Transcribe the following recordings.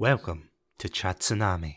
Welcome to Chatsunami.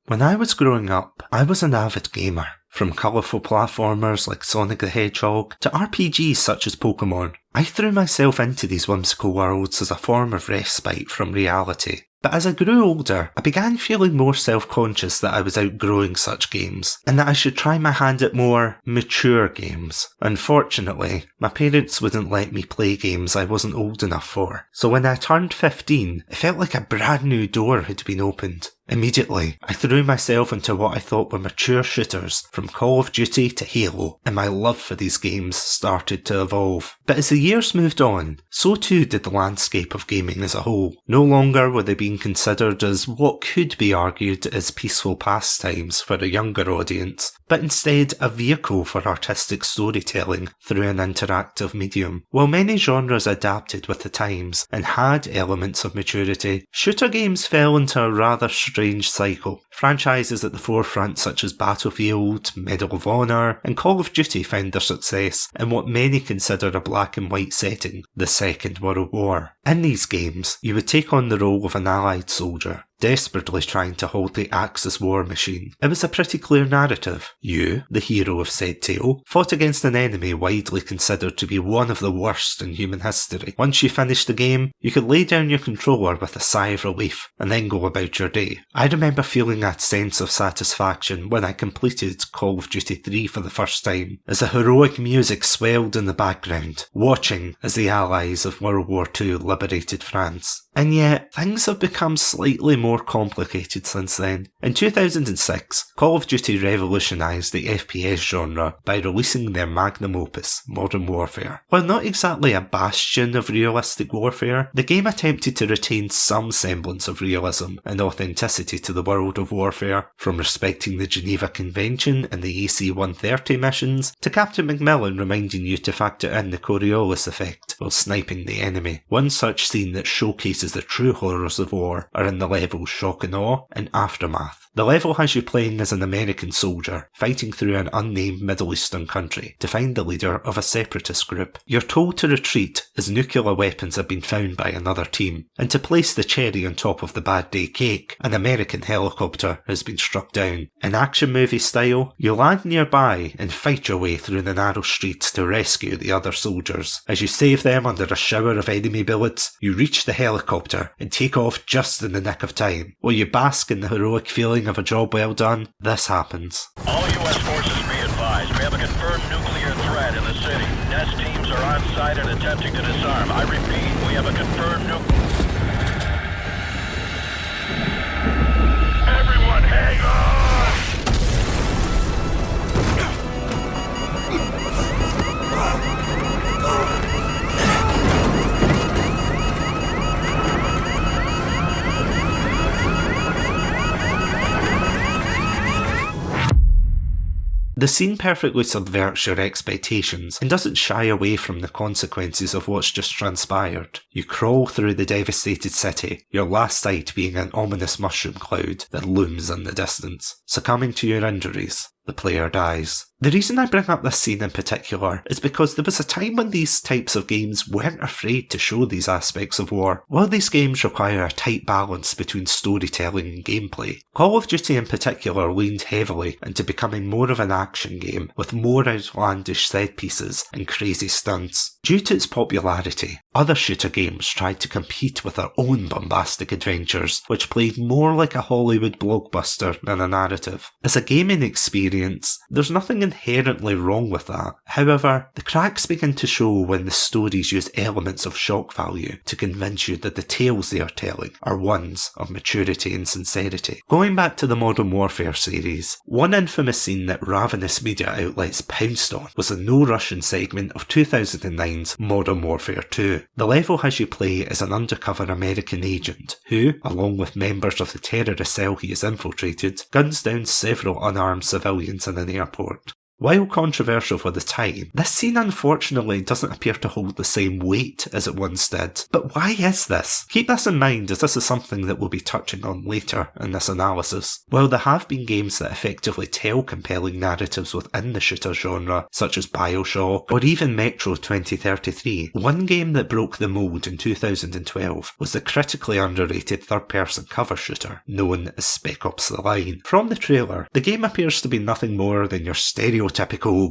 When I was growing up, I was an avid gamer. From colourful platformers like Sonic the Hedgehog to RPGs such as Pokemon, I threw myself into these whimsical worlds as a form of respite from reality. But as I grew older, I began feeling more self-conscious that I was outgrowing such games, and that I should try my hand at more mature games. Unfortunately, my parents wouldn't let me play games I wasn't old enough for, so when I turned 15, it felt like a brand new door had been opened. Immediately, I threw myself into what I thought were mature shooters, from Call of Duty to Halo, and my love for these games started to evolve. But as the years moved on, so too did the landscape of gaming as a whole. No longer were they being considered as what could be argued as peaceful pastimes for a younger audience, but instead a vehicle for artistic storytelling through an interactive medium. While many genres adapted with the times and had elements of maturity, shooter games fell into a rather strange cycle. Franchises at the forefront such as Battlefield, Medal of Honor, and Call of Duty found their success in what many consider a black and white setting, the Second World War. In these games, you would take on the role of an Allied soldier, desperately trying to halt the Axis war machine. It was a pretty clear narrative. You, the hero of said tale, fought against an enemy widely considered to be one of the worst in human history. Once you finished the game, you could lay down your controller with a sigh of relief, and then go about your day. I remember feeling that sense of satisfaction when I completed Call of Duty 3 for the first time, as the heroic music swelled in the background, watching as the Allies of World War II liberated France. And yet, things have become slightly more complicated since then. In 2006, Call of Duty revolutionised the FPS genre by releasing their magnum opus, Modern Warfare. While not exactly a bastion of realistic warfare, the game attempted to retain some semblance of realism and authenticity to the world of warfare, from respecting the Geneva Convention and the AC-130 missions, to Captain McMillan reminding you to factor in the Coriolis effect while sniping the enemy. One such scene that showcases the true horrors of war are in the levels Shock and Awe and Aftermath. The level has you playing as an American soldier, fighting through an unnamed Middle Eastern country to find the leader of a separatist group. You're told to retreat as nuclear weapons have been found by another team, and to place the cherry on top of the bad day cake, an American helicopter has been struck down. In action movie style, you land nearby and fight your way through the narrow streets to rescue the other soldiers. As you save them under a shower of enemy bullets, you reach the helicopter and take off just in the nick of time. While you bask in the heroic feeling of a job well done, this happens. All U.S. forces be advised. We have a confirmed nuclear threat in the city. NEST teams are on site and attempting to disarm. I repeat, we have a confirmed Everyone hang on! The scene perfectly subverts your expectations and doesn't shy away from the consequences of what's just transpired. You crawl through the devastated city, your last sight being an ominous mushroom cloud that looms in the distance. Succumbing to your injuries, the player dies. The reason I bring up this scene in particular is because there was a time when these types of games weren't afraid to show these aspects of war. While these games require a tight balance between storytelling and gameplay, Call of Duty in particular leaned heavily into becoming more of an action game with more outlandish set pieces and crazy stunts. Due to its popularity, other shooter games tried to compete with their own bombastic adventures, which played more like a Hollywood blockbuster than a narrative. As a gaming experience, there's nothing inherently wrong with that. However, the cracks begin to show when the stories use elements of shock value to convince you that the tales they are telling are ones of maturity and sincerity. Going back to the Modern Warfare series, one infamous scene that ravenous media outlets pounced on was the no-Russian segment of 2009's Modern Warfare 2. The level has you play as an undercover American agent who, along with members of the terrorist cell he has infiltrated, guns down several unarmed civilians in an airport. While controversial for the time, this scene unfortunately doesn't appear to hold the same weight as it once did. But why is this? Keep this in mind, as this is something that we'll be touching on later in this analysis. While there have been games that effectively tell compelling narratives within the shooter genre, such as BioShock or even Metro 2033, one game that broke the mold in 2012 was the critically underrated third-person cover shooter known as Spec Ops The Line. From the trailer, the game appears to be nothing more than your stereotypical,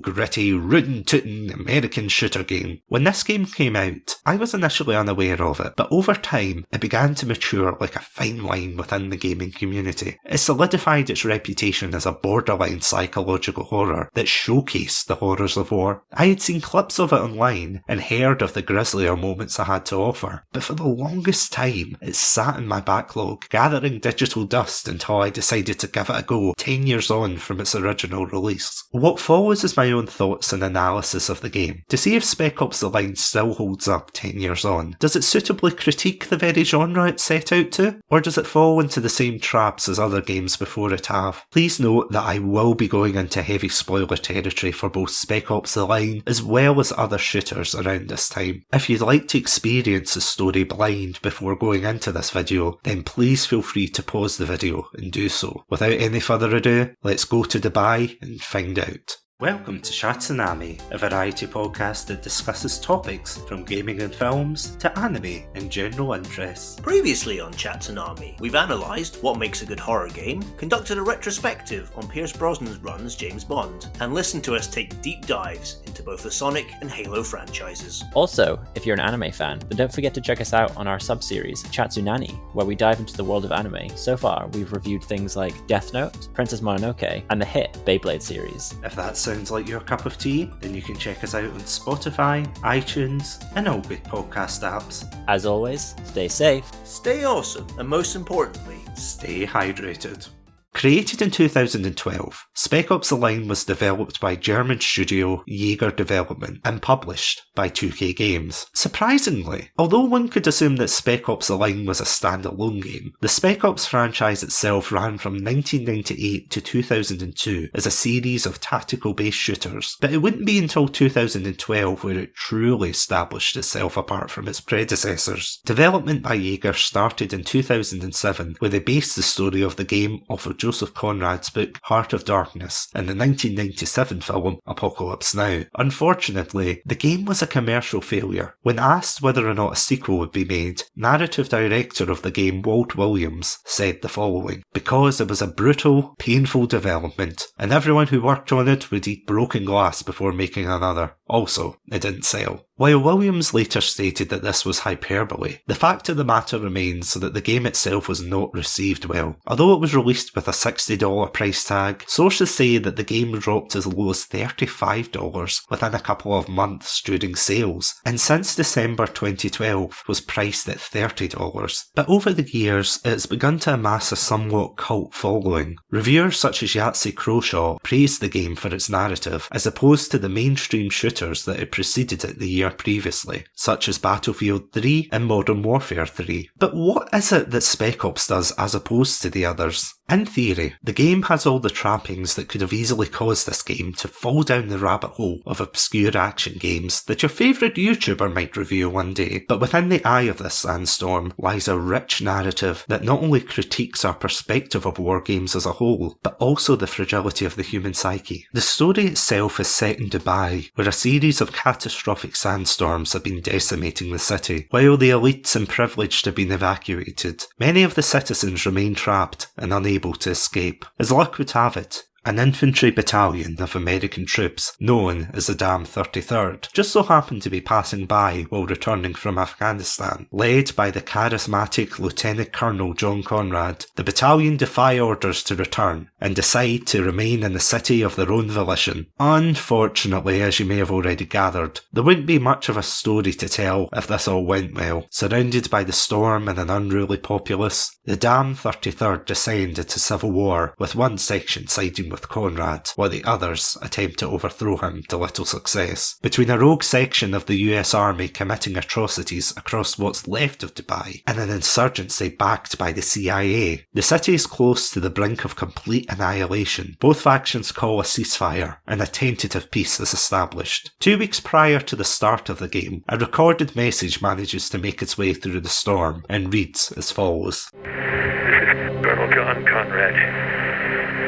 gritty, rootin' American shooter game. When this game came out, I was initially unaware of it, but over time, it began to mature like a fine wine within the gaming community. It solidified its reputation as a borderline psychological horror that showcased the horrors of war. I had seen clips of it online and heard of the grislier moments it had to offer, but for the longest time, it sat in my backlog, gathering digital dust until I decided to give it a go 10 years on from its original release. What follows is my own thoughts and analysis of the game, to see if Spec Ops The Line still holds up 10 years on. Does it suitably critique the very genre it set out to, or does it fall into the same traps as other games before it have? Please note that I will be going into heavy spoiler territory for both Spec Ops The Line as well as other shooters around this time. If you'd like to experience the story blind before going into this video, then please feel free to pause the video and do so. Without any further ado, let's go to Dubai and find out. Welcome to Chatsunami, a variety podcast that discusses topics from gaming and films to anime and general interests. Previously on Chatsunami, we've analysed what makes a good horror game, conducted a retrospective on Pierce Brosnan's run as James Bond, and listened to us take deep dives into both the Sonic and Halo franchises. Also, if you're an anime fan, then don't forget to check us out on our sub-series, Chatsunami, where we dive into the world of anime. So far, we've reviewed things like Death Note, Princess Mononoke, and the hit Beyblade series. If that sounds like your cup of tea, then you can check us out on Spotify, iTunes, and all good podcast apps. As always, stay safe, Stay awesome, and most importantly, stay hydrated. Created in 2012, Spec Ops The Line was developed by German studio Jaeger Development and published by 2K Games. Surprisingly, although one could assume that Spec Ops The Line was a standalone game, the Spec Ops franchise itself ran from 1998 to 2002 as a series of tactical-based shooters, but it wouldn't be until 2012 where it truly established itself apart from its predecessors. Development by Jaeger started in 2007, where they based the story of the game off of Joseph Conrad's book Heart of Darkness and the 1997 film Apocalypse Now. Unfortunately, the game was a commercial failure. When asked whether or not a sequel would be made, narrative director of the game Walt Williams said the following: "Because it was a brutal, painful development, and everyone who worked on it would eat broken glass before making another. Also, it didn't sell." While Williams later stated that this was hyperbole, the fact of the matter remains that the game itself was not received well. Although it was released with a $60 price tag, sources say that the game dropped as low as $35 within a couple of months during sales, and since December 2012 was priced at $30. But over the years, it has begun to amass a somewhat cult following. Reviewers such as Yahtzee Croshaw praised the game for its narrative, as opposed to the mainstream shooters that had preceded it the year previously, such as Battlefield 3 and Modern Warfare 3. But what is it that Spec Ops does as opposed to the others? In theory, the game has all the trappings that could have easily caused this game to fall down the rabbit hole of obscure action games that your favourite YouTuber might review one day, but within the eye of this sandstorm lies a rich narrative that not only critiques our perspective of war games as a whole, but also the fragility of the human psyche. The story itself is set in Dubai, where a series of catastrophic sandstorms have been decimating the city. While the elites and privileged have been evacuated, many of the citizens remain trapped and unable to escape. As luck would have it, an infantry battalion of American troops, known as the Damn 33rd, just so happened to be passing by while returning from Afghanistan. Led by the charismatic Lieutenant Colonel John Conrad, the battalion defy orders to return and decide to remain in the city of their own volition. Unfortunately, as you may have already gathered, there wouldn't be much of a story to tell if this all went well. Surrounded by the storm and an unruly populace, the Damn 33rd descend into civil war, with one section siding with with Conrad, while the others attempt to overthrow him to little success. Between a rogue section of the US Army committing atrocities across what's left of Dubai and an insurgency backed by the CIA, the city is close to the brink of complete annihilation. Both factions call a ceasefire, and a tentative peace is established. 2 weeks prior to the start of the game, a recorded message manages to make its way through the storm and reads as follows. This is Colonel John Conrad,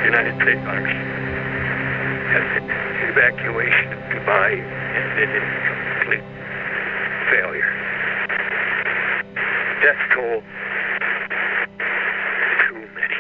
United States Army. The evacuation of Dubai ended in complete failure. Death toll, too many.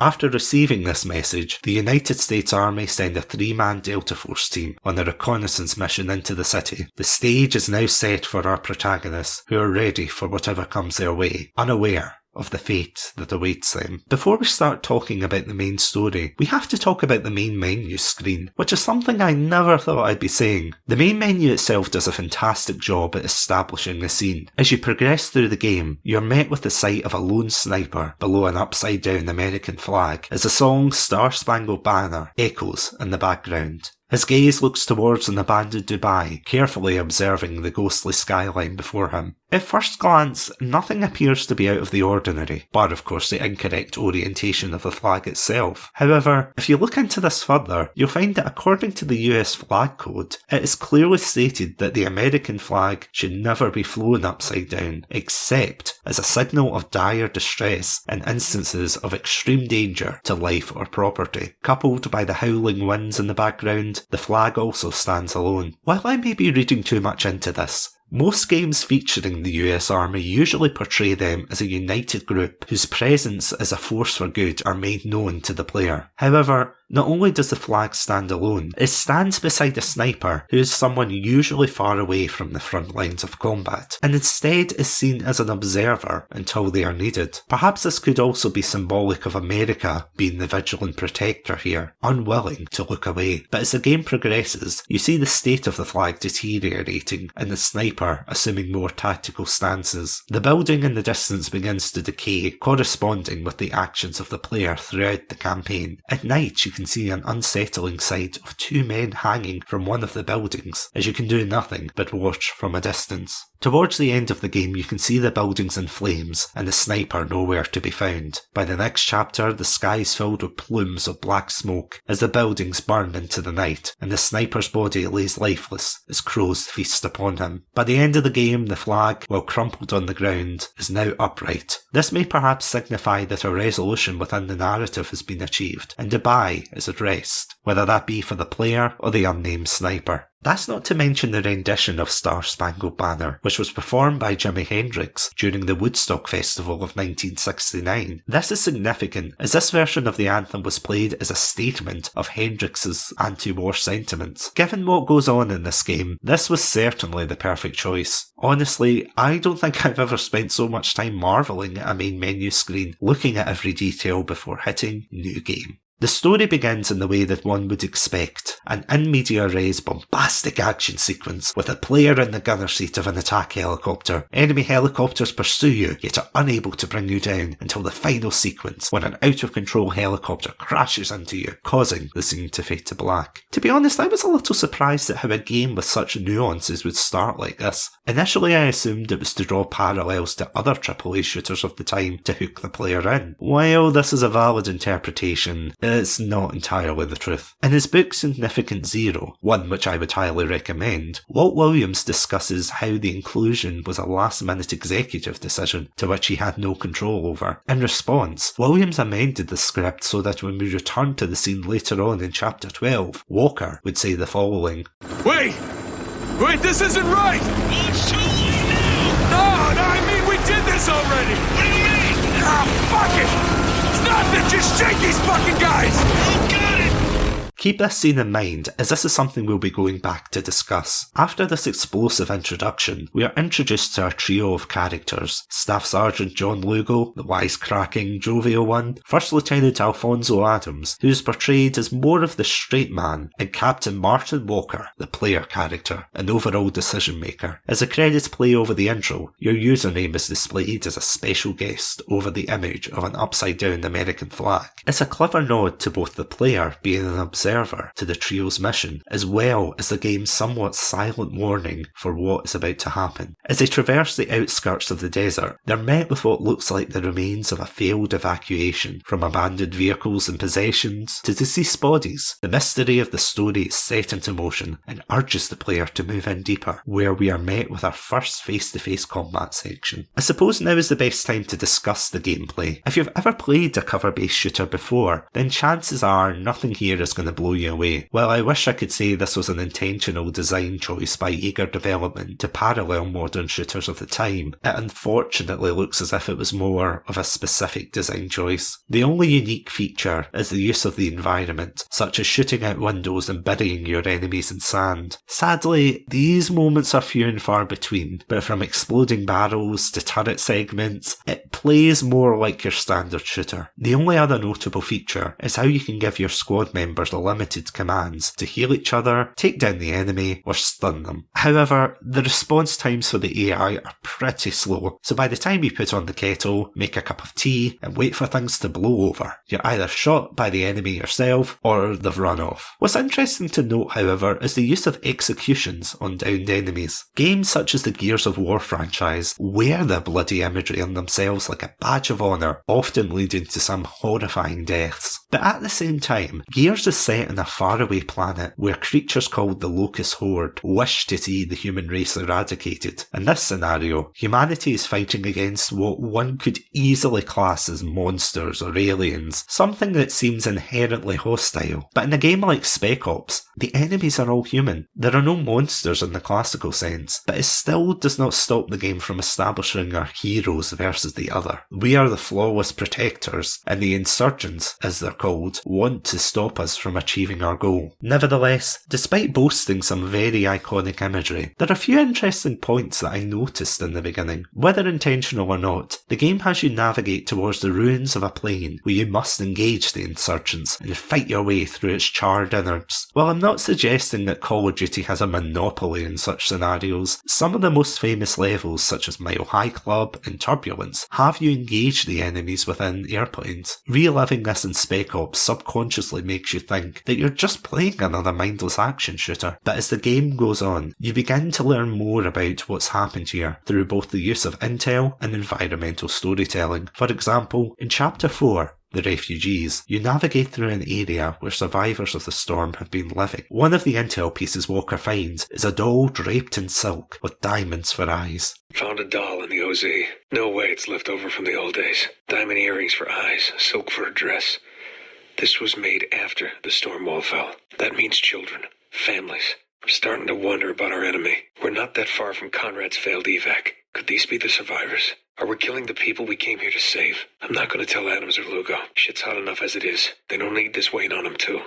After receiving this message, the United States Army send a 3-man Delta Force team on a reconnaissance mission into the city. The stage is now set for our protagonists, who are ready for whatever comes their way, unaware of the fate that awaits them. Before we start talking about the main story, we have to talk about the main menu screen, which is something I never thought I'd be saying. The main menu itself does a fantastic job at establishing the scene. As you progress through the game, you're met with the sight of a lone sniper below an upside down American flag, as the song Star Spangled Banner echoes in the background. His gaze looks towards an abandoned Dubai, carefully observing the ghostly skyline before him. At first glance, nothing appears to be out of the ordinary, bar of course the incorrect orientation of the flag itself. However, if you look into this further, you'll find that according to the US flag code, it is clearly stated that the American flag should never be flown upside down, except as a signal of dire distress in instances of extreme danger to life or property. Coupled by the howling winds in the background, the flag also stands alone. While I may be reading too much into this, most games featuring the US Army usually portray them as a united group whose presence as a force for good are made known to the player. However, not only does the flag stand alone, it stands beside a sniper who is someone usually far away from the front lines of combat, and instead is seen as an observer until they are needed. Perhaps this could also be symbolic of America being the vigilant protector here, unwilling to look away. But as the game progresses, you see the state of the flag deteriorating and the sniper assuming more tactical stances. The building in the distance begins to decay, corresponding with the actions of the player throughout the campaign. At night you can see an unsettling sight of 2 men hanging from one of the buildings, as you can do nothing but watch from a distance. Towards the end of the game you can see the buildings in flames and the sniper nowhere to be found. By the next chapter, the sky is filled with plumes of black smoke as the buildings burn into the night, and the sniper's body lays lifeless as crows feast upon him. By the end of the game, the flag, while crumpled on the ground, is now upright. This may perhaps signify that a resolution within the narrative has been achieved, and Dubai is at rest, whether that be for the player or the unnamed sniper. That's not to mention the rendition of Star Spangled Banner, which was performed by Jimi Hendrix during the Woodstock Festival of 1969. This is significant, as this version of the anthem was played as a statement of Hendrix's anti-war sentiments. Given what goes on in this game, this was certainly the perfect choice. Honestly, I don't think I've ever spent so much time marvelling at a main menu screen, looking at every detail before hitting New Game. The story begins in the way that one would expect, an in media res bombastic action sequence with a player in the gunner seat of an attack helicopter. Enemy helicopters pursue you, yet are unable to bring you down until the final sequence when an out of control helicopter crashes into you, causing the scene to fade to black. To be honest, I was a little surprised at how a game with such nuances would start like this. Initially I assumed it was to draw parallels to other AAA shooters of the time to hook the player in. While this is a valid interpretation, it's not entirely the truth. In his book Significant Zero, one which I would highly recommend, Walt Williams discusses how the inclusion was a last-minute executive decision to which he had no control over. In response, Williams amended the script so that when we return to the scene later on in Chapter 12, Walker would say the following. Wait, this isn't right! Well, it's too late now! No, I mean, we did this already! What do you mean? Ah, fuck it! It's nothing, just shake these fucking guys! You got it! Keep this scene in mind, as this is something we'll be going back to discuss. After this explosive introduction, we are introduced to our trio of characters: Staff Sergeant John Lugo, the wisecracking, jovial one; First Lieutenant Alfonso Adams, who is portrayed as more of the straight man; and Captain Martin Walker, the player character and overall decision maker. As the credits play over the intro, your username is displayed as a special guest over the image of an upside down American flag. It's a clever nod to both the player being an observer to the trio's mission, as well as the game's somewhat silent warning for what is about to happen. As they traverse the outskirts of the desert, they're met with what looks like the remains of a failed evacuation, from abandoned vehicles and possessions to deceased bodies. The mystery of the story is set into motion and urges the player to move in deeper, where we are met with our first face-to-face combat section. I suppose now is the best time to discuss the gameplay. If you've ever played a cover-based shooter before, then chances are nothing here is going to blow you away. While I wish I could say this was an intentional design choice by eager development to parallel modern shooters of the time, it unfortunately looks as if it was more of a specific design choice. The only unique feature is the use of the environment, such as shooting out windows and burying your enemies in sand. Sadly, these moments are few and far between, but from exploding barrels to turret segments, it plays more like your standard shooter. The only other notable feature is how you can give your squad members limited commands to heal each other, take down the enemy, or stun them. However, the response times for the AI are pretty slow, so by the time you put on the kettle, make a cup of tea, and wait for things to blow over, you're either shot by the enemy yourself, or they've run off. What's interesting to note, however, is the use of executions on downed enemies. Games such as the Gears of War franchise wear the bloody imagery on themselves like a badge of honour, often leading to some horrifying deaths. But at the same time, Gears is set in a faraway planet where creatures called the Locust Horde wish to see the human race eradicated. In this scenario, humanity is fighting against what one could easily class as monsters or aliens, something that seems inherently hostile. But in a game like Spec Ops, the enemies are all human. There are no monsters in the classical sense, but it still does not stop the game from establishing our heroes versus the other. We are the flawless protectors, and the insurgents, as they're called, want to stop us from achieving our goal. Nevertheless, despite boasting some very iconic imagery, there are a few interesting points that I noticed in the beginning. Whether intentional or not, the game has you navigate towards the ruins of a plain where you must engage the insurgents and fight your way through its charred innards. While I'm not suggesting that Call of Duty has a monopoly in such scenarios, some of the most famous levels such as Mile High Club and Turbulence have you engage the enemies within airplanes. Reliving this in Spec Ops subconsciously makes you think that you're just playing another mindless action shooter, but as the game goes on, you begin to learn more about what's happened here through both the use of intel and environmental storytelling. For example, in Chapter 4, The Refugees, you navigate through an area where survivors of the storm have been living. One of the intel pieces Walker finds is a doll draped in silk with diamonds for eyes. Found a doll in the OZ. No way it's left over from the old days. Diamond earrings for eyes, silk for a dress. This was made after the storm wall fell. That means children, families. I'm starting to wonder about our enemy. We're not that far from Conrad's failed evac. Could these be the survivors? Are we killing the people we came here to save? I'm not going to tell Adams or Lugo. Shit's hot enough as it is. They don't need this weighing on them too.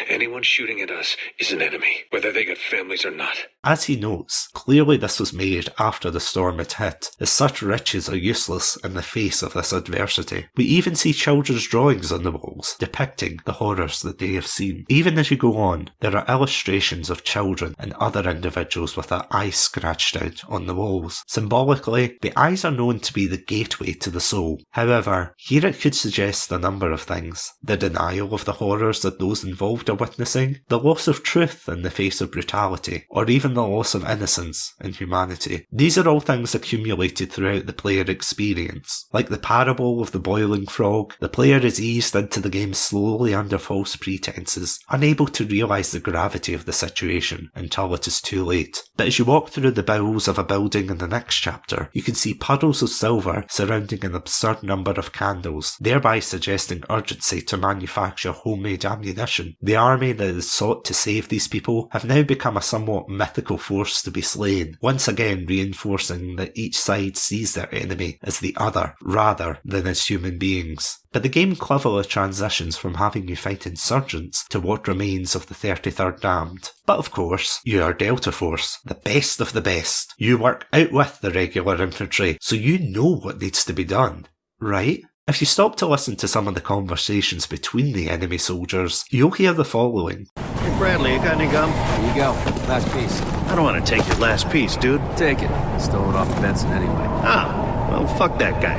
Anyone shooting at us is an enemy, whether they got families or not. As he notes, clearly this was made after the storm had hit, as such riches are useless in the face of this adversity. We even see children's drawings on the walls, depicting the horrors that they have seen. Even as you go on, there are illustrations of children and other individuals with their eyes scratched out on the walls. Symbolically, the eyes are known to be the gateway to the soul. However, here it could suggest a number of things. The denial of the horrors that those involved are witnessing, the loss of truth in the face of brutality, or even the loss of innocence and humanity. These are all things accumulated throughout the player experience. Like the parable of the boiling frog, the player is eased into the game slowly under false pretenses, unable to realise the gravity of the situation until it is too late. But as you walk through the bowels of a building in the next chapter, you can see puddles of silver surrounding an absurd number of candles, thereby suggesting urgency to manufacture homemade ammunition. The army that is sought to save these people have now become a somewhat mythical force to be slain, once again reinforcing that each side sees their enemy as the other rather than as human beings. but the game cleverly transitions from having you fight insurgents to what remains of the 33rd Damned. But of course, you are Delta Force, the best of the best. You work out with the regular infantry, so you know what needs to be done, right? If you stop to listen to some of the conversations between the enemy soldiers, you'll hear the following. Hey Bradley, you got any gum? Here you go. Last piece. I don't want to take your last piece, dude. Take it. Stole it off Benson anyway. Ah, well, fuck that guy.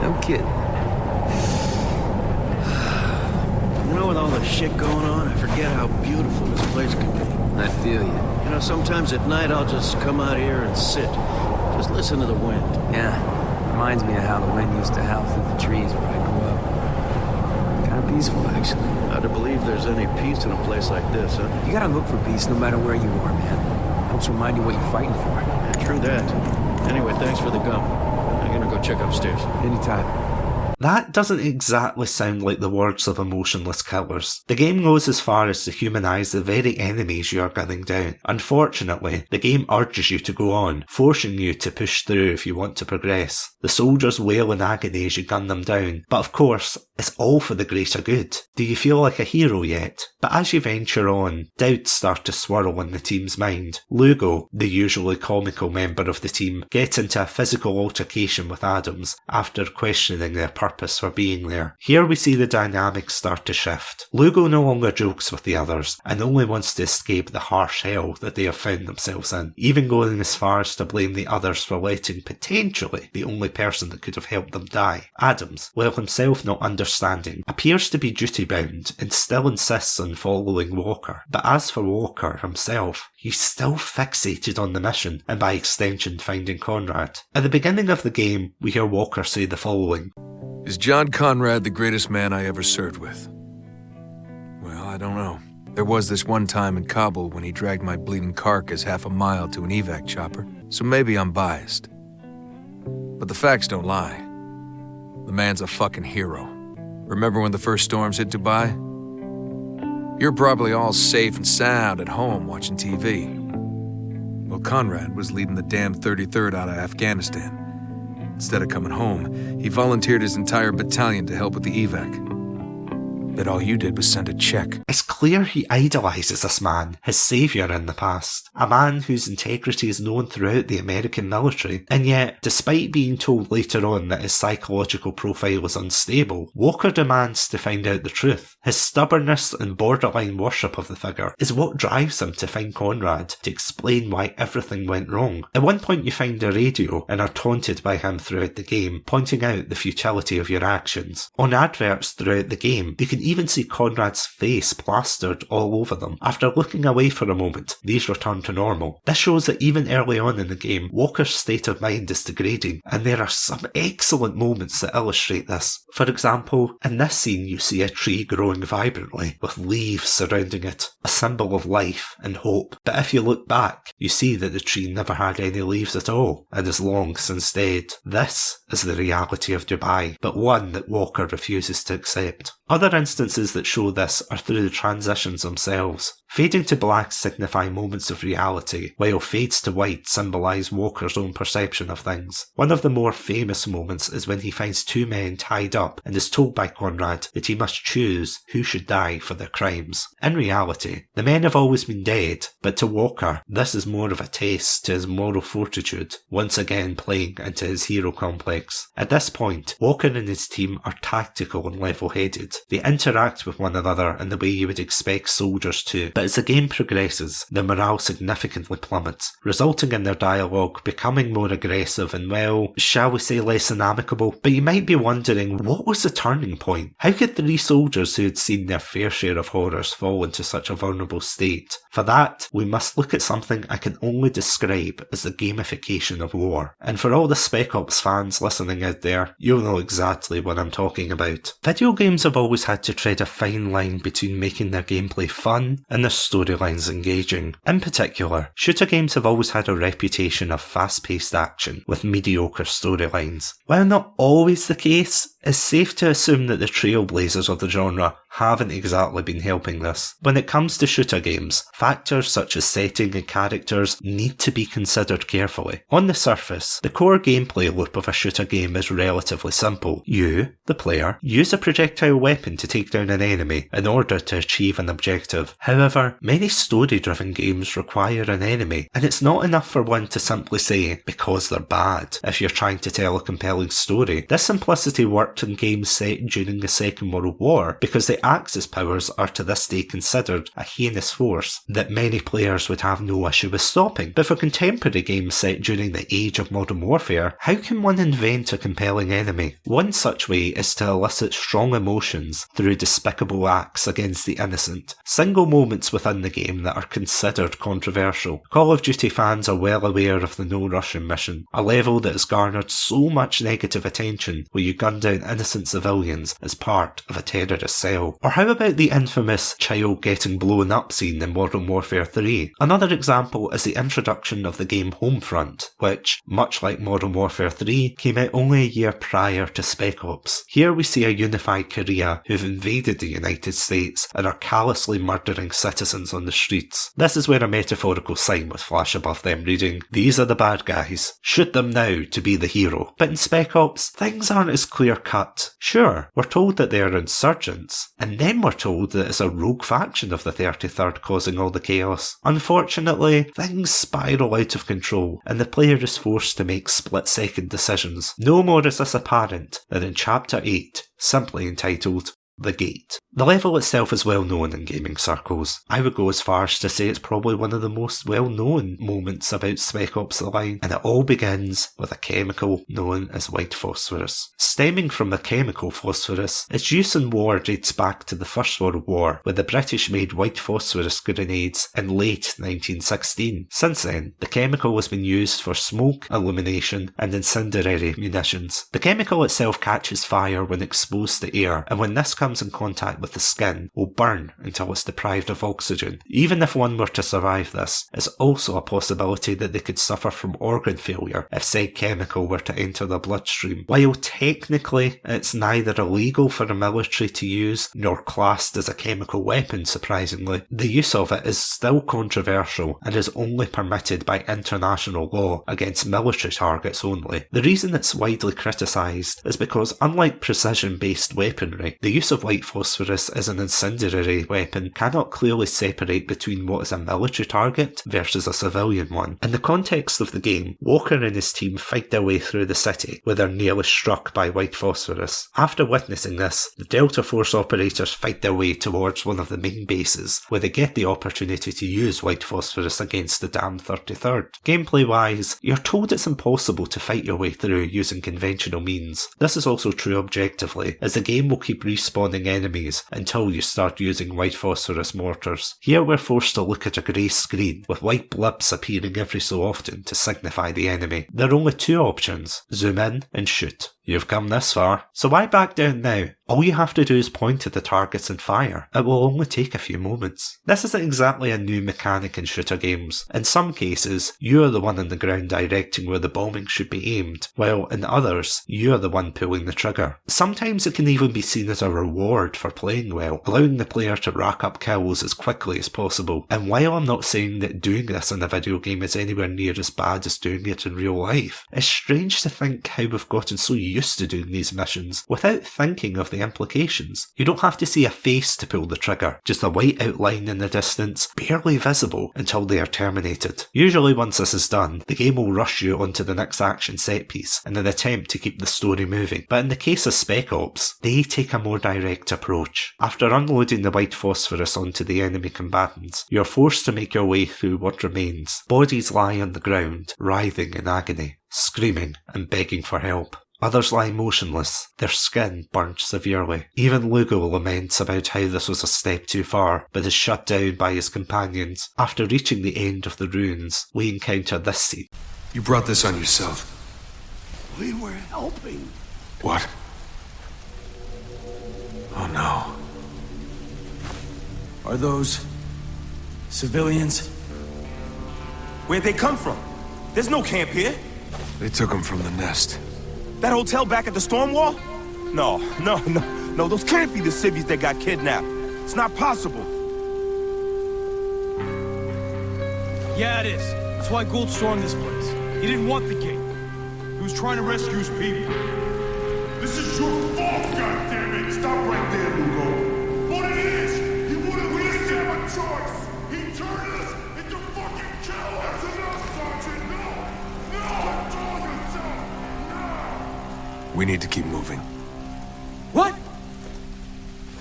No kidding. You know, with all the shit going on, I forget how beautiful this place can be. I feel you. You know, sometimes at night I'll just come out here and sit. Just listen to the wind. Yeah. Reminds me of how the wind used to howl through the trees where I grew up. Kind of peaceful, actually. Hard to believe there's any peace in a place like this, huh? You gotta look for peace no matter where you are, man. Helps remind you what you're fighting for. Yeah, true that. Anyway, thanks for the gum. I'm gonna go check upstairs. Anytime. That doesn't exactly sound like the words of emotionless killers. The game goes as far as to humanise the very enemies you are gunning down. Unfortunately, the game urges you to go on, forcing you to push through if you want to progress. The soldiers wail in agony as you gun them down, but of course, it's all for the greater good. Do you feel like a hero yet? But as you venture on, doubts start to swirl in the team's mind. Lugo, the usually comical member of the team, gets into a physical altercation with Adams after questioning their purpose for being there. Here we see the dynamics start to shift. Lugo no longer jokes with the others and only wants to escape the harsh hell that they have found themselves in, even going as far as to blame the others for letting potentially the only person that could have helped them die. Adams, while himself not understanding, appears to be duty-bound and still insists on following Walker. But as for Walker himself, he's still fixated on the mission and by extension finding Conrad. At the beginning of the game, we hear Walker say the following. Is John Conrad the greatest man I ever served with? Well, I don't know. There was this one time in Kabul when he dragged my bleeding carcass half a mile to an evac chopper, so maybe I'm biased. But the facts don't lie. The man's a fucking hero. Remember when the first storms hit Dubai? You're probably all safe and sound at home watching TV. Well, Conrad was leading the damn 33rd out of Afghanistan. Instead of coming home, he volunteered his entire battalion to help with the evac. That all you did was send a check. It's clear he idolises this man, his saviour in the past, a man whose integrity is known throughout the American military, and yet, despite being told later on that his psychological profile is unstable, Walker demands to find out the truth. His stubbornness and borderline worship of the figure is what drives him to find Conrad to explain why everything went wrong. At one point you find a radio and are taunted by him throughout the game, pointing out the futility of your actions. On adverts throughout the game, you can even see Conrad's face plastered all over them. After looking away for a moment, these return to normal. This shows that even early on in the game, Walker's state of mind is degrading, and there are some excellent moments that illustrate this. For example, in this scene you see a tree growing vibrantly, with leaves surrounding it, a symbol of life and hope. But if you look back, you see that the tree never had any leaves at all, and is long since dead. This is the reality of Dubai, but one that Walker refuses to accept. Other instances that show this are through the transitions themselves. Fading to black signify moments of reality, while fades to white symbolise Walker's own perception of things. One of the more famous moments is when he finds two men tied up and is told by Conrad that he must choose who should die for their crimes. In reality, the men have always been dead, but to Walker, this is more of a taste to his moral fortitude, once again playing into his hero complex. At this point, Walker and his team are tactical and level-headed. They interact with one another in the way you would expect soldiers to, but as the game progresses, their morale significantly plummets, resulting in their dialogue becoming more aggressive and, well, shall we say less than amicable. But you might be wondering, what was the turning point? How could 3 soldiers who had seen their fair share of horrors fall into such a vulnerable state? For that, we must look at something I can only describe as the gamification of war. And for all the Spec Ops fans listening out there, you'll know exactly what I'm talking about. Video games have always had to tread a fine line between making their gameplay fun and their storylines engaging. In particular, shooter games have always had a reputation of fast-paced action with mediocre storylines. While not always the case, It's safe to assume that the trailblazers of the genre haven't exactly been helping this. When it comes to shooter games, factors such as setting and characters need to be considered carefully. On the surface, the core gameplay loop of a shooter game is relatively simple. You, the player, use a projectile weapon to take down an enemy in order to achieve an objective. However, many story-driven games require an enemy, and it's not enough for one to simply say, because they're bad, if you're trying to tell a compelling story. This simplicity worked in games set during the Second World War, because the Axis powers are to this day considered a heinous force that many players would have no issue with stopping. But for contemporary games set during the age of modern warfare, how can one invent a compelling enemy? One such way is to elicit strong emotions through despicable acts against the innocent, single moments within the game that are considered controversial. Call of Duty fans are well aware of the No Russian mission, a level that has garnered so much negative attention where you gun down innocent civilians as part of a terrorist cell. Or how about the infamous child getting blown up scene in Modern Warfare 3? Another example is the introduction of the game Homefront, which, much like Modern Warfare 3, came out only a year prior to Spec Ops. Here we see a unified Korea who've invaded the United States and are callously murdering citizens on the streets. This is where a metaphorical sign would flash above them reading, "These are the bad guys. Shoot them now to be the hero." But in Spec Ops, things aren't as clear-cut. Sure, we're told that they are insurgents, and then we're told that it's a rogue faction of the 33rd causing all the chaos. Unfortunately, things spiral out of control, and the player is forced to make split-second decisions. No more is this apparent than in Chapter 8, simply entitled The Gate. The level itself is well known in gaming circles. I would go as far as to say it's probably one of the most well known moments about Spec Ops The Line, and it all begins with a chemical known as white phosphorus. Stemming from the chemical phosphorus, its use in war dates back to the First World War, where the British made white phosphorus grenades in late 1916. Since then, the chemical has been used for smoke, illumination, and incendiary munitions. The chemical itself catches fire when exposed to air, and when this comes in contact with the skin, will burn until it's deprived of oxygen. Even if one were to survive this, it's also a possibility that they could suffer from organ failure if said chemical were to enter the bloodstream. While technically it's neither illegal for the military to use nor classed as a chemical weapon, surprisingly, the use of it is still controversial and is only permitted by international law against military targets only. The reason it's widely criticised is because, unlike precision-based weaponry, the use of white phosphorus as an incendiary weapon cannot clearly separate between what is a military target versus a civilian one. In the context of the game, Walker and his team fight their way through the city where they're nearly struck by white phosphorus. After witnessing this, the Delta Force operators fight their way towards one of the main bases where they get the opportunity to use white phosphorus against the damned 33rd. Gameplay wise, you're told it's impossible to fight your way through using conventional means. This is also true objectively, as the game will keep respawning enemies until you start using white phosphorus mortars. Here we're forced to look at a grey screen with white blips appearing every so often to signify the enemy. There are only two options: zoom in and shoot. You've come this far, so why back down now? All you have to do is point at the targets and fire. It will only take a few moments. This isn't exactly a new mechanic in shooter games. In some cases, you're the one on the ground directing where the bombing should be aimed, while in others, you're the one pulling the trigger. Sometimes it can even be seen as a reward for playing well, allowing the player to rack up kills as quickly as possible. And while I'm not saying that doing this in a video game is anywhere near as bad as doing it in real life, it's strange to think how we've gotten so used to doing these missions without thinking of the implications. You don't have to see a face to pull the trigger, just a white outline in the distance, barely visible until they are terminated. Usually once this is done, the game will rush you onto the next action set piece in an attempt to keep the story moving. But in the case of Spec Ops, they take a more direct approach. After unloading the white phosphorus onto the enemy combatants, you're forced to make your way through what remains. Bodies lie on the ground, writhing in agony, screaming and begging for help. Others lie motionless, their skin burnt severely. Even Lugo laments about how this was a step too far, but is shut down by his companions. After reaching the end of the ruins, we encounter this scene. You brought this on yourself. We were helping. What? Oh no. Are those civilians? Where'd they come from? There's no camp here. They took him from the nest. That hotel back at the storm wall? No, those can't be the civvies that got kidnapped. It's not possible. Yeah, it is. That's why Gould stormed this place. He didn't want the gate. He was trying to rescue his people. This is your fault, goddammit! Stop right there, Lugo. What it is, he wouldn't let him have a choice. He turned us into fucking cowards. That's enough, Sergeant. No, I told you so. No. We need to keep moving. What?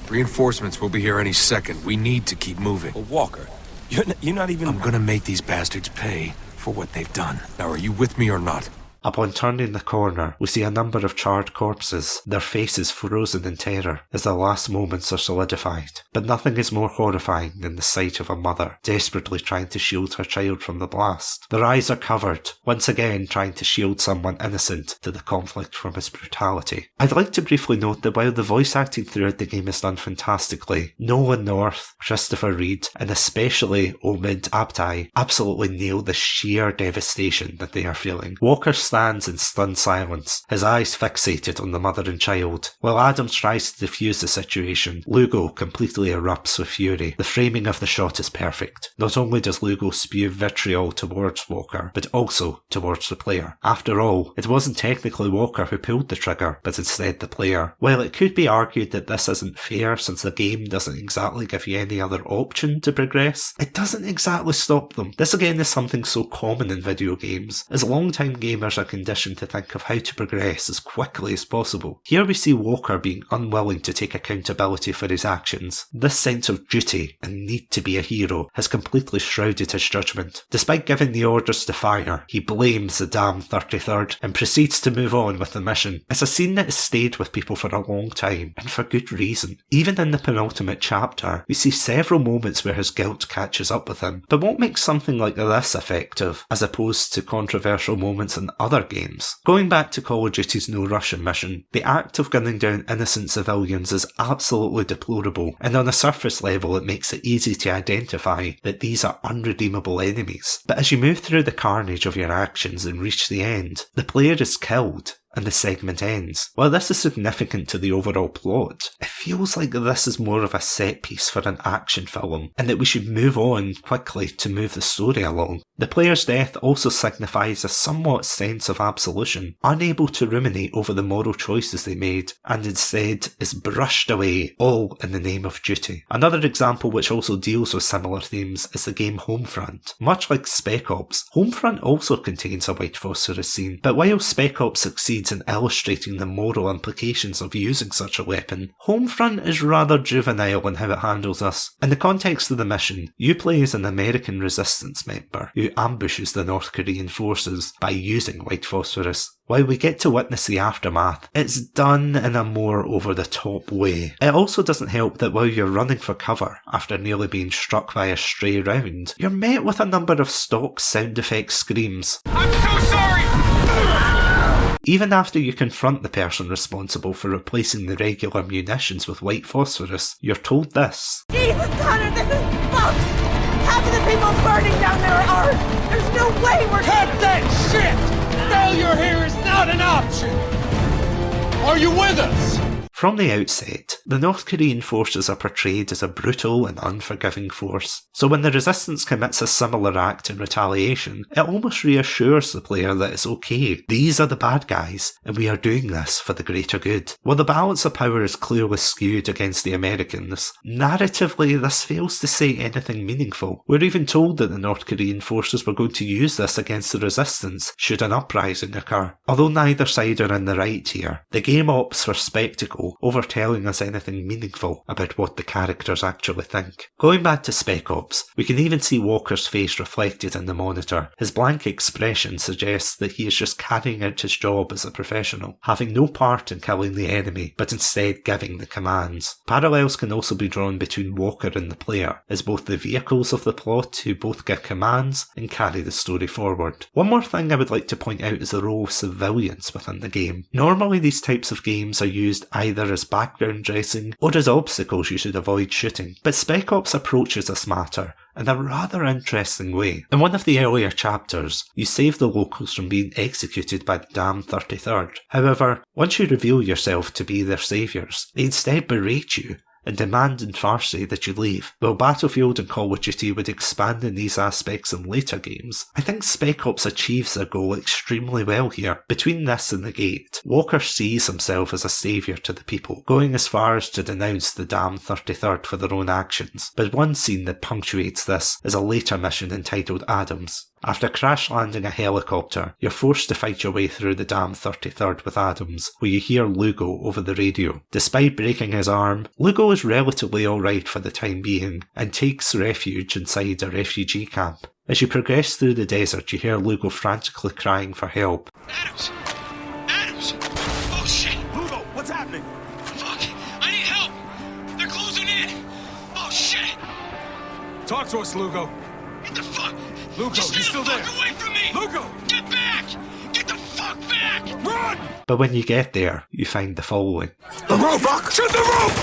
Reinforcements will be here any second. We need to keep moving. But Walker, you're not even... I'm gonna make these bastards pay for what they've done. Now, are you with me or not? Upon turning the corner, we see a number of charred corpses, their faces frozen in terror as their last moments are solidified. But nothing is more horrifying than the sight of a mother desperately trying to shield her child from the blast. Their eyes are covered, once again trying to shield someone innocent to the conflict from its brutality. I'd like to briefly note that while the voice acting throughout the game is done fantastically, Nolan North, Christopher Reed, and especially Omid Abtai absolutely nail the sheer devastation that they are feeling. Walker stands in stunned silence, his eyes fixated on the mother and child. While Adams tries to defuse the situation, Lugo completely erupts with fury. The framing of the shot is perfect. Not only does Lugo spew vitriol towards Walker, but also towards the player. After all, it wasn't technically Walker who pulled the trigger, but instead the player. While it could be argued that this isn't fair since the game doesn't exactly give you any other option to progress, it doesn't exactly stop them. This again is something so common in video games, as long-time gamers are conditioned to think of how to progress as quickly as possible. Here we see Walker being unwilling to take accountability for his actions. This sense of duty and need to be a hero has completely shrouded his judgment. Despite giving the orders to fire, he blames the damn 33rd and proceeds to move on with the mission. It's a scene that has stayed with people for a long time, and for good reason. Even in the penultimate chapter, we see several moments where his guilt catches up with him. But what makes something like this effective, as opposed to controversial moments in other games? Going back to Call of Duty's No Russian mission, the act of gunning down innocent civilians is absolutely deplorable, and on a surface level it makes it easy to identify that these are unredeemable enemies. But as you move through the carnage of your actions and reach the end, the player is killed, and the segment ends. While this is significant to the overall plot, it feels like this is more of a set piece for an action film, and that we should move on quickly to move the story along. The player's death also signifies a somewhat sense of absolution, unable to ruminate over the moral choices they made, and instead is brushed away, all in the name of duty. Another example which also deals with similar themes is the game Homefront. Much like Spec Ops, Homefront also contains a white phosphorus scene, but while Spec Ops succeeds in illustrating the moral implications of using such a weapon, Homefront is rather juvenile in how it handles us. In the context of the mission, you play as an American resistance member who ambushes the North Korean forces by using white phosphorus. While we get to witness the aftermath, it's done in a more over-the-top way. It also doesn't help that while you're running for cover after nearly being struck by a stray round, you're met with a number of stock sound effect screams. I'm so sorry! Even after you confront the person responsible for replacing the regular munitions with white phosphorus, you're told this. Jesus, Connor, this is fucked! Half of the people burning down there are ours! There's no way we're— Cut that shit! Failure here is not an option! Are you with us? From the outset, the North Korean forces are portrayed as a brutal and unforgiving force, so when the resistance commits a similar act in retaliation, it almost reassures the player that it's okay, these are the bad guys, and we are doing this for the greater good. While the balance of power is clearly skewed against the Americans, narratively this fails to say anything meaningful. We're even told that the North Korean forces were going to use this against the resistance should an uprising occur. Although neither side are in the right here, the game opts for spectacle over telling us anything meaningful about what the characters actually think. Going back to Spec Ops, we can even see Walker's face reflected in the monitor. His blank expression suggests that he is just carrying out his job as a professional, having no part in killing the enemy, but instead giving the commands. Parallels can also be drawn between Walker and the player, as both the vehicles of the plot who both give commands and carry the story forward. One more thing I would like to point out is the role of civilians within the game. Normally these types of games are used either either as background dressing or as obstacles you should avoid shooting. But Spec Ops approaches this matter in a rather interesting way. In one of the earlier chapters, you save the locals from being executed by the damned 33rd. However, once you reveal yourself to be their saviours, they instead berate you and demand in Farsi that you leave. While Battlefield and Call of Duty would expand in these aspects in later games, I think Spec Ops achieves their goal extremely well here. Between this and the gate, Walker sees himself as a saviour to the people, going as far as to denounce the damned 33rd for their own actions. But one scene that punctuates this is a later mission entitled Adams. After crash landing a helicopter, you're forced to fight your way through the damned 33rd with Adams, where you hear Lugo over the radio. Despite breaking his arm, Lugo is relatively alright for the time being, and takes refuge inside a refugee camp. As you progress through the desert, you hear Lugo frantically crying for help. Adams! Adams! Oh shit! Lugo, what's happening? Fuck! I need help! They're closing in! Oh shit! Talk to us, Lugo. What the fuck? Lugo, Just he's still there. Get away from me! Lugo! Get back! Get the fuck back! Run! But when you get there, you find the following. The rope, Buck! Shoot the rope!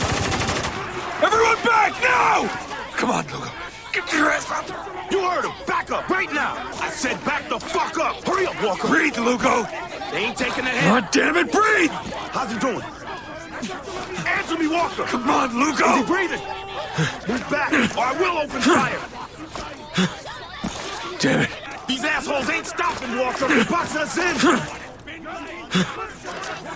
Everyone back now! Come on, Lugo. Get your ass out there. You heard him! Back up, right now! I said back the fuck up! Hurry up, Walker! Breathe, Lugo! They ain't taking the hit! God damn it, breathe! How's he doing? Answer me, Walker! Come on, Lugo! Is he breathing? Move back, or I will open fire! Damn it! These assholes ain't stopping, Walker! They're boxing us in!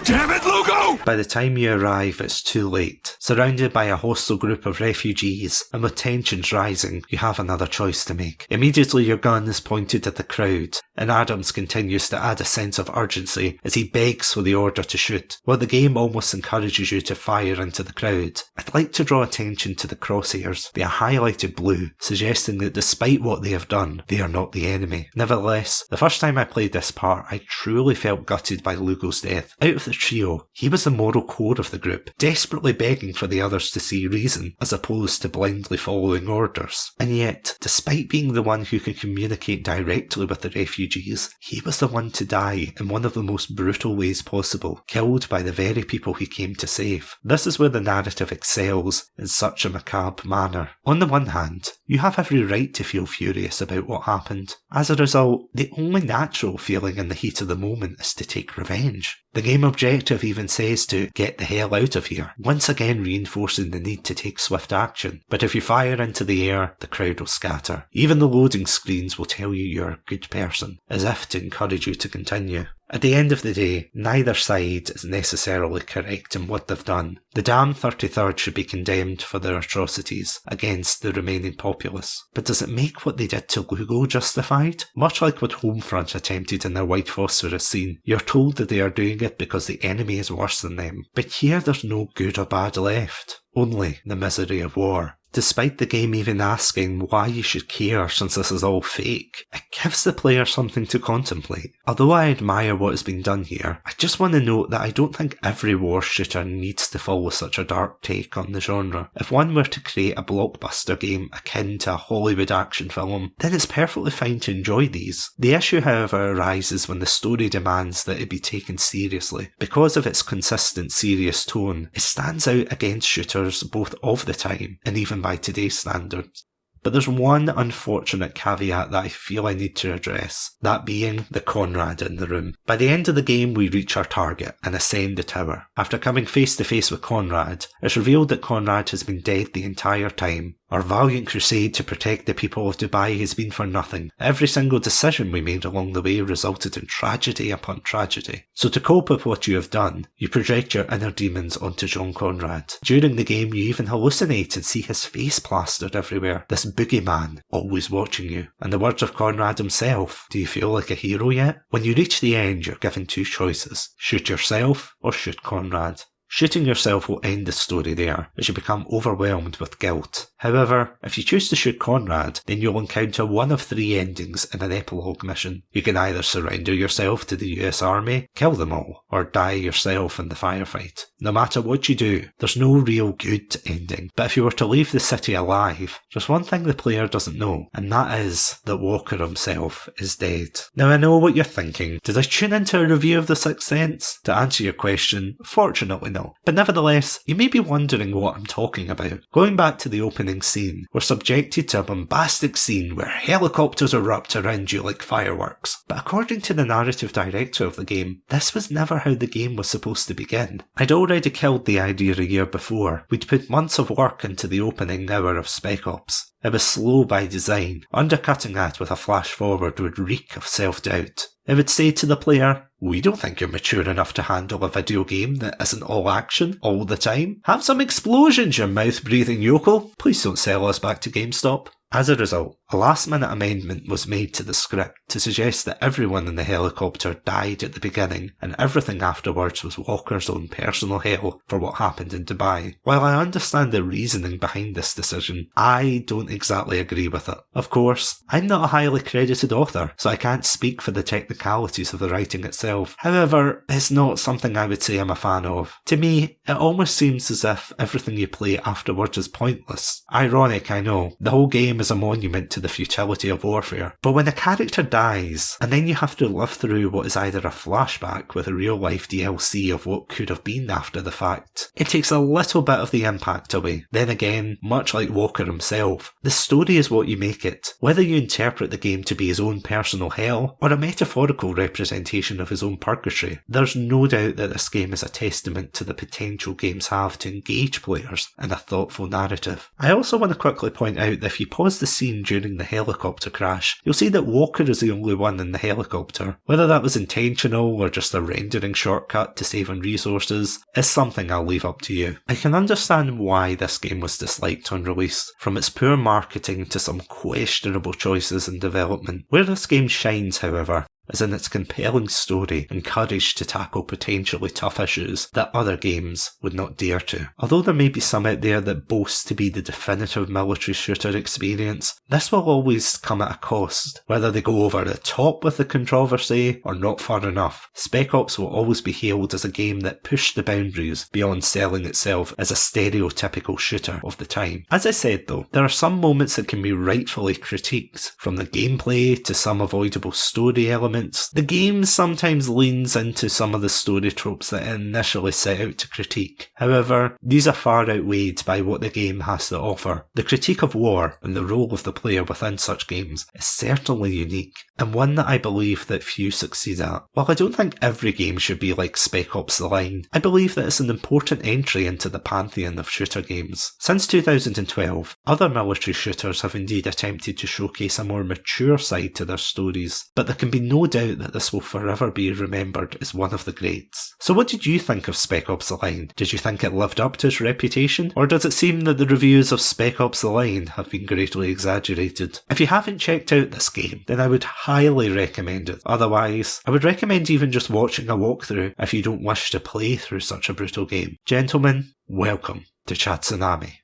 Damn it, Lugo! By the time you arrive, it's too late. Surrounded by a hostile group of refugees, and with tensions rising, you have another choice to make. Immediately your gun is pointed at the crowd, and Adams continues to add a sense of urgency as he begs for the order to shoot. While the game almost encourages you to fire into the crowd, I'd like to draw attention to the crosshairs. They are highlighted blue, suggesting that despite what they have done, they are not the enemy. Nevertheless, the first time I played this part, I truly felt gutted by Lugo's death. Out of the trio, he was the moral core of the group, desperately begging for the others to see reason, as opposed to blindly following orders. And yet, despite being the one who can communicate directly with the refugees, he was the one to die in one of the most brutal ways possible, killed by the very people he came to save. This is where the narrative excels in such a macabre manner. On the one hand, you have every right to feel furious about what happened. As a result, the only natural feeling in the heat of the moment is to take revenge. The game objective even says to get the hell out of here, once again reinforcing the need to take swift action. But if you fire into the air, the crowd will scatter. Even the loading screens will tell you you're a good person, as if to encourage you to continue. At the end of the day, neither side is necessarily correct in what they've done. The damned 33rd should be condemned for their atrocities against the remaining populace. But does it make what they did to Lugo justified? Much like what Homefront attempted in their White Phosphorus scene, you're told that they are doing it because the enemy is worse than them. But here there's no good or bad left, only the misery of war. Despite the game even asking why you should care since this is all fake, it gives the player something to contemplate. Although I admire what has been done here, I just want to note that I don't think every war shooter needs to follow such a dark take on the genre. If one were to create a blockbuster game akin to a Hollywood action film, then it's perfectly fine to enjoy these. The issue, however, arises when the story demands that it be taken seriously. Because of its consistent, serious tone, it stands out against shooters both of the time and even by today's standards. But there's one unfortunate caveat that I feel I need to address, that being the Conrad in the room. By the end of the game we reach our target and ascend the tower. After coming face to face with Conrad, it's revealed that Conrad has been dead the entire time. Our valiant crusade to protect the people of Dubai has been for nothing. Every single decision we made along the way resulted in tragedy upon tragedy. So to cope with what you have done, you project your inner demons onto John Conrad. During the game you even hallucinate and see his face plastered everywhere, this boogeyman always watching you. And the words of Conrad himself, do you feel like a hero yet? When you reach the end you're given two choices, shoot yourself or shoot Conrad. Shooting yourself will end the story there, as you become overwhelmed with guilt. However, if you choose to shoot Conrad, then you'll encounter one of three endings in an epilogue mission. You can either surrender yourself to the US Army, kill them all, or die yourself in the firefight. No matter what you do, there's no real good ending. But if you were to leave the city alive, there's one thing the player doesn't know, and that is that Walker himself is dead. Now I know what you're thinking. Did I tune into a review of The Sixth Sense? To answer your question, fortunately criminal. But nevertheless, you may be wondering what I'm talking about. Going back to the opening scene, we're subjected to a bombastic scene where helicopters erupt around you like fireworks. But according to the narrative director of the game, this was never how the game was supposed to begin. I'd already killed the idea a year before. We'd put months of work into the opening hour of Spec Ops. It was slow by design. Undercutting that with a flash forward would reek of self-doubt. It would say to the player, we don't think you're mature enough to handle a video game that isn't all action, all the time. Have some explosions, you mouth-breathing yokel. Please don't sell us back to GameStop. As a result, a last-minute amendment was made to the script to suggest that everyone in the helicopter died at the beginning and everything afterwards was Walker's own personal hell for what happened in Dubai. While I understand the reasoning behind this decision, I don't exactly agree with it. Of course, I'm not a highly credited author, so I can't speak for the technicalities of the writing itself. However, it's not something I would say I'm a fan of. To me, it almost seems as if everything you play afterwards is pointless. Ironic, I know. The whole game is a monument to the futility of warfare. But when a character dies, and then you have to live through what is either a flashback with a real-life DLC of what could have been after the fact, it takes a little bit of the impact away. Then again, much like Walker himself, the story is what you make it. Whether you interpret the game to be his own personal hell, or a metaphorical representation of his own purgatory, there's no doubt that this game is a testament to the potential games have to engage players in a thoughtful narrative. I also want to quickly point out that if you pause the scene during the helicopter crash, you'll see that Walker is the only one in the helicopter. Whether that was intentional or just a rendering shortcut to save on resources is something I'll leave up to you. I can understand why this game was disliked on release, from its poor marketing to some questionable choices in development. Where this game shines, however, is in its compelling story and courage to tackle potentially tough issues that other games would not dare to. Although there may be some out there that boast to be the definitive military shooter experience, this will always come at a cost, whether they go over the top with the controversy or not far enough. Spec Ops will always be hailed as a game that pushed the boundaries beyond selling itself as a stereotypical shooter of the time. As I said though, there are some moments that can be rightfully critiqued, from the gameplay to some avoidable story elements. The game sometimes leans into some of the story tropes that it initially set out to critique. However, these are far outweighed by what the game has to offer. The critique of war and the role of the player within such games is certainly unique, and one that I believe that few succeed at. While I don't think every game should be like Spec Ops The Line, I believe that it's an important entry into the pantheon of shooter games. Since 2012, other military shooters have indeed attempted to showcase a more mature side to their stories, but there can be no doubt that this will forever be remembered as one of the greats. So what did you think of Spec Ops The Line? Did you think it lived up to its reputation? Or does it seem that the reviews of Spec Ops The Line have been greatly exaggerated? If you haven't checked out this game, then I would highly recommend it. Otherwise, I would recommend even just watching a walkthrough if you don't wish to play through such a brutal game. Gentlemen, welcome to Chatsunami.